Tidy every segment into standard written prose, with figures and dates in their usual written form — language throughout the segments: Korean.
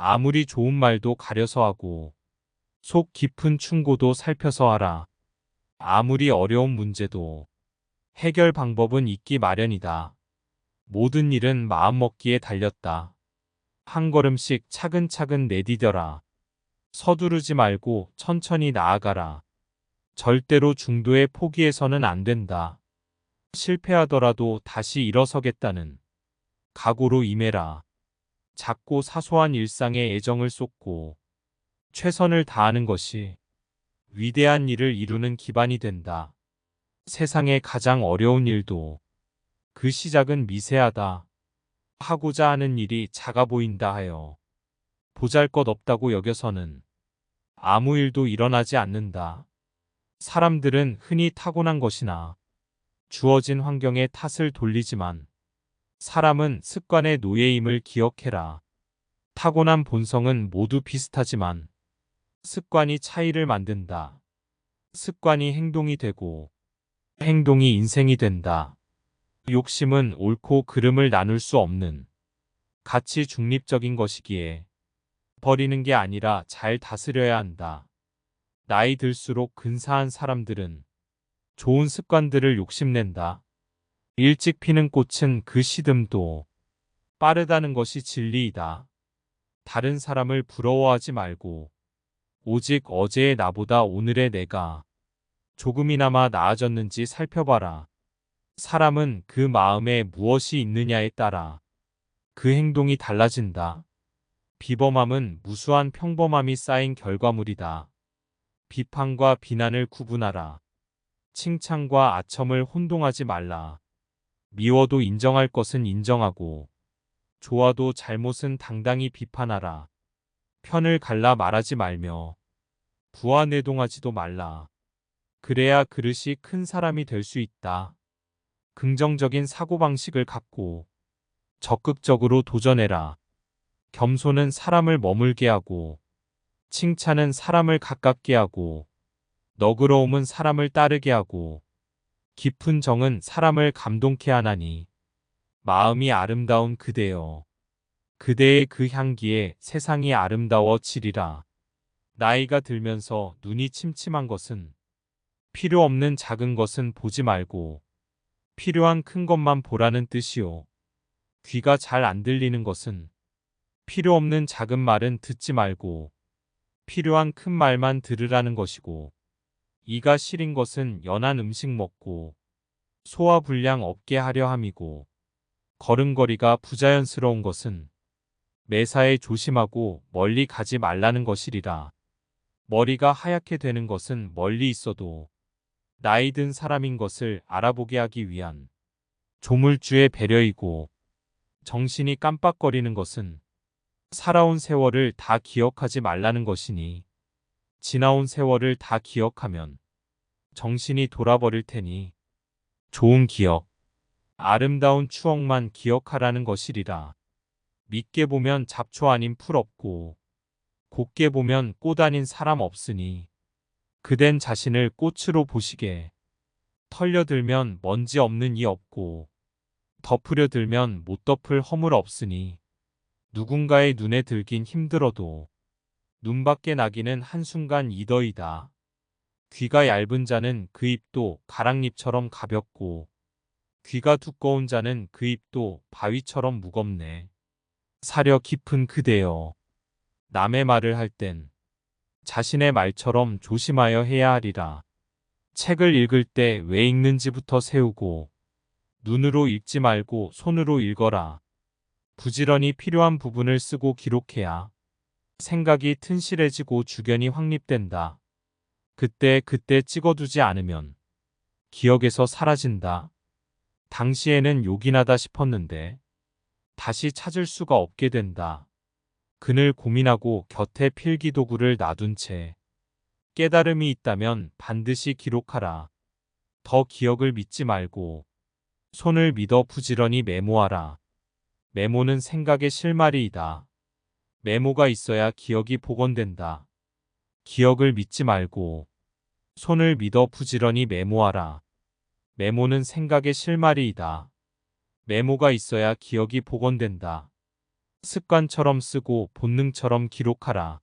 아무리 좋은 말도 가려서 하고 속 깊은 충고도 살펴서 하라. 아무리 어려운 문제도 해결 방법은 있기 마련이다. 모든 일은 마음먹기에 달렸다. 한 걸음씩 차근차근 내디뎌라. 서두르지 말고 천천히 나아가라. 절대로 중도에 포기해서는 안 된다. 실패하더라도 다시 일어서겠다는 각오로 임해라. 작고 사소한 일상에 애정을 쏟고 최선을 다하는 것이 위대한 일을 이루는 기반이 된다. 세상의 가장 어려운 일도 그 시작은 미세하다. 하고자 하는 일이 작아 보인다 하여 보잘것없다고 여겨서는 아무 일도 일어나지 않는다. 사람들은 흔히 타고난 것이나 주어진 환경에 탓을 돌리지만 사람은 습관의 노예임을 기억해라. 타고난 본성은 모두 비슷하지만 습관이 차이를 만든다. 습관이 행동이 되고 행동이 인생이 된다. 욕심은 옳고 그름을 나눌 수 없는 가치 중립적인 것이기에 버리는 게 아니라 잘 다스려야 한다. 나이 들수록 근사한 사람들은 좋은 습관들을 욕심낸다. 일찍 피는 꽃은 그 시듬도 빠르다는 것이 진리이다. 다른 사람을 부러워하지 말고 오직 어제의 나보다 오늘의 내가 조금이나마 나아졌는지 살펴봐라. 사람은 그 마음에 무엇이 있느냐에 따라 그 행동이 달라진다. 비범함은 무수한 평범함이 쌓인 결과물이다. 비판과 비난을 구분하라. 칭찬과 아첨을 혼동하지 말라. 미워도 인정할 것은 인정하고 좋아도 잘못은 당당히 비판하라. 편을 갈라 말하지 말며 부하내동하지도 말라. 그래야 그릇이 큰 사람이 될 수 있다. 긍정적인 사고방식을 갖고 적극적으로 도전해라. 겸손은 사람을 머물게 하고 칭찬은 사람을 가깝게 하고 너그러움은 사람을 따르게 하고 깊은 정은 사람을 감동케 하나니 마음이 아름다운 그대여. 그대의 그 향기에 세상이 아름다워지리라. 나이가 들면서 눈이 침침한 것은 필요 없는 작은 것은 보지 말고 필요한 큰 것만 보라는 뜻이요. 귀가 잘 안 들리는 것은 필요 없는 작은 말은 듣지 말고 필요한 큰 말만 들으라는 것이고, 이가 시린 것은 연한 음식 먹고 소화불량 없게 하려 함이고, 걸음걸이가 부자연스러운 것은 매사에 조심하고 멀리 가지 말라는 것이리라. 머리가 하얗게 되는 것은 멀리 있어도 나이 든 사람인 것을 알아보게 하기 위한 조물주의 배려이고, 정신이 깜빡거리는 것은 살아온 세월을 다 기억하지 말라는 것이니, 지나온 세월을 다 기억하면 정신이 돌아버릴 테니 좋은 기억, 아름다운 추억만 기억하라는 것이리라. 밉게 보면 잡초 아닌 풀 없고 곱게 보면 꽃 아닌 사람 없으니 그댄 자신을 꽃으로 보시게. 털려들면 먼지 없는 이 없고 덮으려 들면 못 덮을 허물 없으니 누군가의 눈에 들긴 힘들어도 눈밖에 나기는 한순간 이더이다. 귀가 얇은 자는 그 입도 가랑잎처럼 가볍고 귀가 두꺼운 자는 그 입도 바위처럼 무겁네. 사려 깊은 그대여. 남의 말을 할 땐 자신의 말처럼 조심하여 해야 하리라. 책을 읽을 때 왜 읽는지부터 세우고 눈으로 읽지 말고 손으로 읽어라. 부지런히 필요한 부분을 쓰고 기록해야 생각이 튼실해지고 주견이 확립된다. 그때 찍어두지 않으면 기억에서 사라진다. 당시에는 요긴하다 싶었는데 다시 찾을 수가 없게 된다. 그늘 고민하고 곁에 필기도구를 놔둔 채 깨달음이 있다면 반드시 기록하라. 더 기억을 믿지 말고 손을 믿어 부지런히 메모하라. 메모는 생각의 실마리이다. 메모가 있어야 기억이 복원된다. 기억을 믿지 말고 손을 믿어 부지런히 메모하라. 메모는 생각의 실마리이다. 메모가 있어야 기억이 복원된다. 습관처럼 쓰고 본능처럼 기록하라.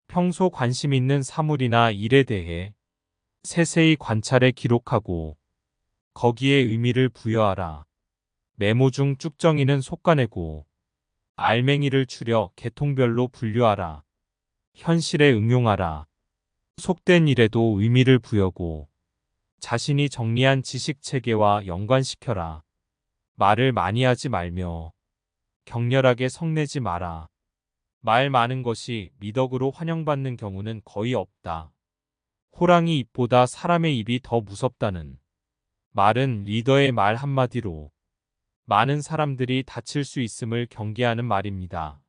평소 관심 있는 사물이나 일에 대해 세세히 관찰해 기록하고 거기에 의미를 부여하라. 메모 중 쭉정이는 솎아내고 알맹이를 추려 계통별로 분류하라. 현실에 응용하라. 속된 일에도 의미를 부여고 자신이 정리한 지식 체계와 연관시켜라. 말을 많이 하지 말며 격렬하게 성내지 마라. 말 많은 것이 미덕으로 환영받는 경우는 거의 없다. 호랑이 입보다 사람의 입이 더 무섭다는 말은 리더의 말 한마디로 많은 사람들이 다칠 수 있음을 경계하는 말입니다.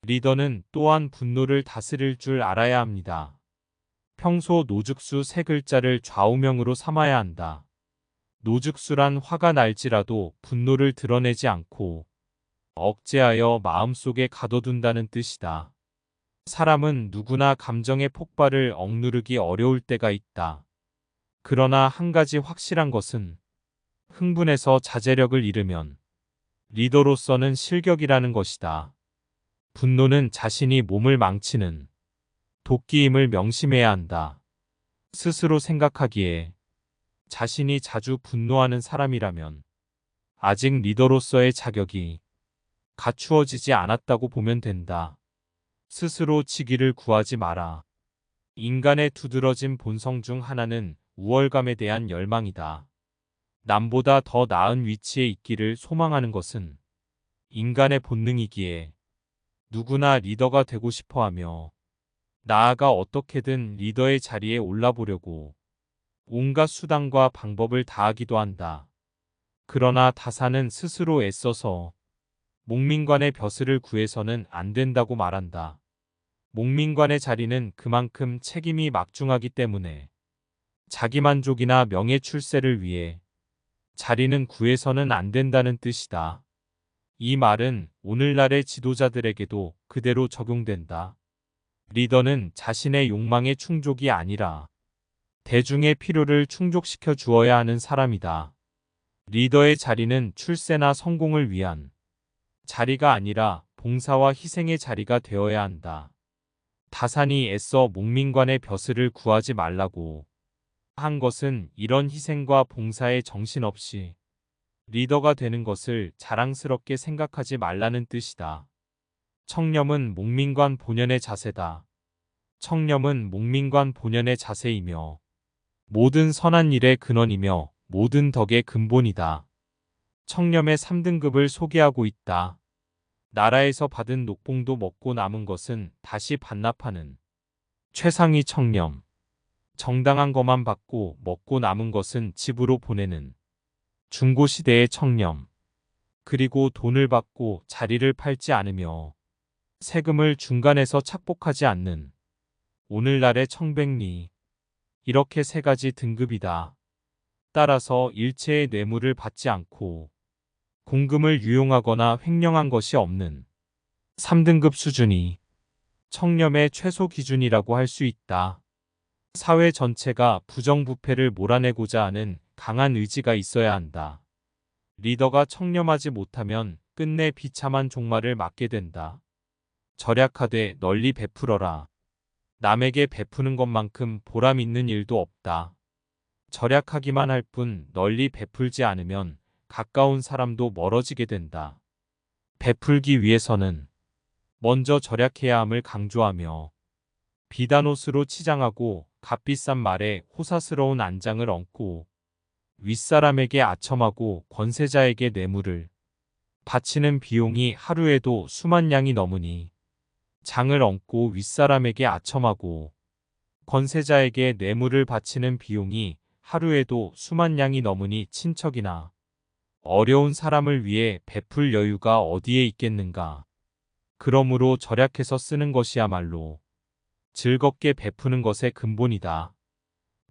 리더는 또한 분노를 다스릴 줄 알아야 합니다. 평소 노죽수 세 글자를 좌우명으로 삼아야 한다. 노죽수란 화가 날지라도 분노를 드러내지 않고 억제하여 마음속에 가둬둔다는 뜻이다. 사람은 누구나 감정의 폭발을 억누르기 어려울 때가 있다. 그러나 한 가지 확실한 것은 흥분해서 자제력을 잃으면 리더로서는 실격이라는 것이다. 분노는 자신이 몸을 망치는 도끼임을 명심해야 한다. 스스로 생각하기에 자신이 자주 분노하는 사람이라면 아직 리더로서의 자격이 갖추어지지 않았다고 보면 된다. 스스로 지기를 구하지 마라. 인간의 두드러진 본성 중 하나는 우월감에 대한 열망이다. 남보다 더 나은 위치에 있기를 소망하는 것은 인간의 본능이기에 누구나 리더가 되고 싶어 하며 나아가 어떻게든 리더의 자리에 올라보려고 온갖 수단과 방법을 다하기도 한다. 그러나 다사는 스스로 애써서 목민관의 벼슬을 구해서는 안 된다고 말한다. 목민관의 자리는 그만큼 책임이 막중하기 때문에 자기만족이나 명예출세를 위해 자리는 구해서는 안 된다는 뜻이다. 이 말은 오늘날의 지도자들에게도 그대로 적용된다. 리더는 자신의 욕망의 충족이 아니라 대중의 필요를 충족시켜 주어야 하는 사람이다. 리더의 자리는 출세나 성공을 위한 자리가 아니라 봉사와 희생의 자리가 되어야 한다. 다산이 애써 목민관의 벼슬을 구하지 말라고 한 것은 이런 희생과 봉사에 정신없이 리더가 되는 것을 자랑스럽게 생각하지 말라는 뜻이다. 청렴은 목민관 본연의 자세다. 청렴은 목민관 본연의 자세이며 모든 선한 일의 근원이며 모든 덕의 근본이다. 청렴의 3등급을 소개하고 있다. 나라에서 받은 녹봉도 먹고 남은 것은 다시 반납하는 최상위 청렴. 정당한 것만 받고 먹고 남은 것은 집으로 보내는 중고시대의 청렴. 그리고 돈을 받고 자리를 팔지 않으며 세금을 중간에서 착복하지 않는 오늘날의 청백리. 이렇게 세 가지 등급이다. 따라서 일체의 뇌물을 받지 않고 공금을 유용하거나 횡령한 것이 없는 3등급 수준이 청렴의 최소 기준이라고 할 수 있다. 사회 전체가 부정부패를 몰아내고자 하는 강한 의지가 있어야 한다. 리더가 청렴하지 못하면 끝내 비참한 종말을 맞게 된다. 절약하되 널리 베풀어라. 남에게 베푸는 것만큼 보람 있는 일도 없다. 절약하기만 할 뿐 널리 베풀지 않으면 가까운 사람도 멀어지게 된다. 베풀기 위해서는 먼저 절약해야 함을 강조하며 비단옷으로 치장하고 값비싼 말에 호사스러운 안장을 얹고 윗사람에게 아첨하고 권세자에게 뇌물을 바치는 비용이 하루에도 수만 양이 넘으니 장을 얹고 윗사람에게 아첨하고 권세자에게 뇌물을 바치는 비용이 하루에도 수만 양이 넘으니 친척이나 어려운 사람을 위해 베풀 여유가 어디에 있겠는가. 그러므로 절약해서 쓰는 것이야말로 즐겁게 베푸는 것의 근본이다.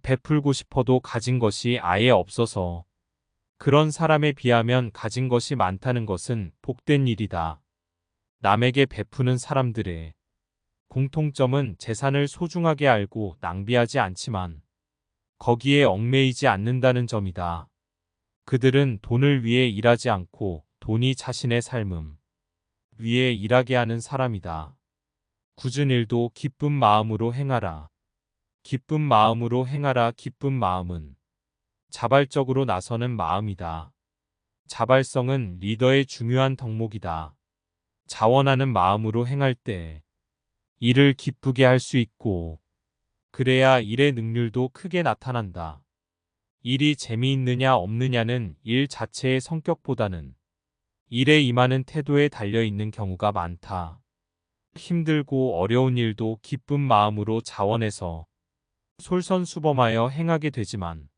베풀고 싶어도 가진 것이 아예 없어서 그런 사람에 비하면 가진 것이 많다는 것은 복된 일이다. 남에게 베푸는 사람들의 공통점은 재산을 소중하게 알고 낭비하지 않지만 거기에 얽매이지 않는다는 점이다. 그들은 돈을 위해 일하지 않고 돈이 자신의 삶음, 위해 일하게 하는 사람이다. 굳은 일도 기쁜 마음으로 행하라. 기쁜 마음으로 행하라. 기쁜 마음은 자발적으로 나서는 마음이다. 자발성은 리더의 중요한 덕목이다. 자원하는 마음으로 행할 때 일을 기쁘게 할 수 있고, 그래야 일의 능률도 크게 나타난다. 일이 재미있느냐 없느냐는 일 자체의 성격보다는 일에 임하는 태도에 달려 있는 경우가 많다. 힘들고 어려운 일도 기쁜 마음으로 자원해서 솔선수범하여 행하게 되지만,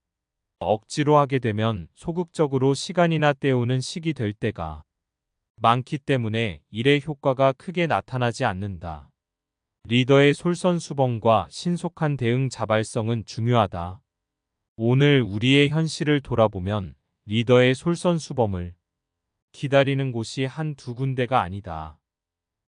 억지로 하게 되면 소극적으로 시간이나 때우는 시기 될 때가 많기 때문에 일의 효과가 크게 나타나지 않는다. 리더의 솔선수범과 신속한 대응 자발성은 중요하다. 오늘 우리의 현실을 돌아보면 리더의 솔선수범을 기다리는 곳이 한두 군데가 아니다.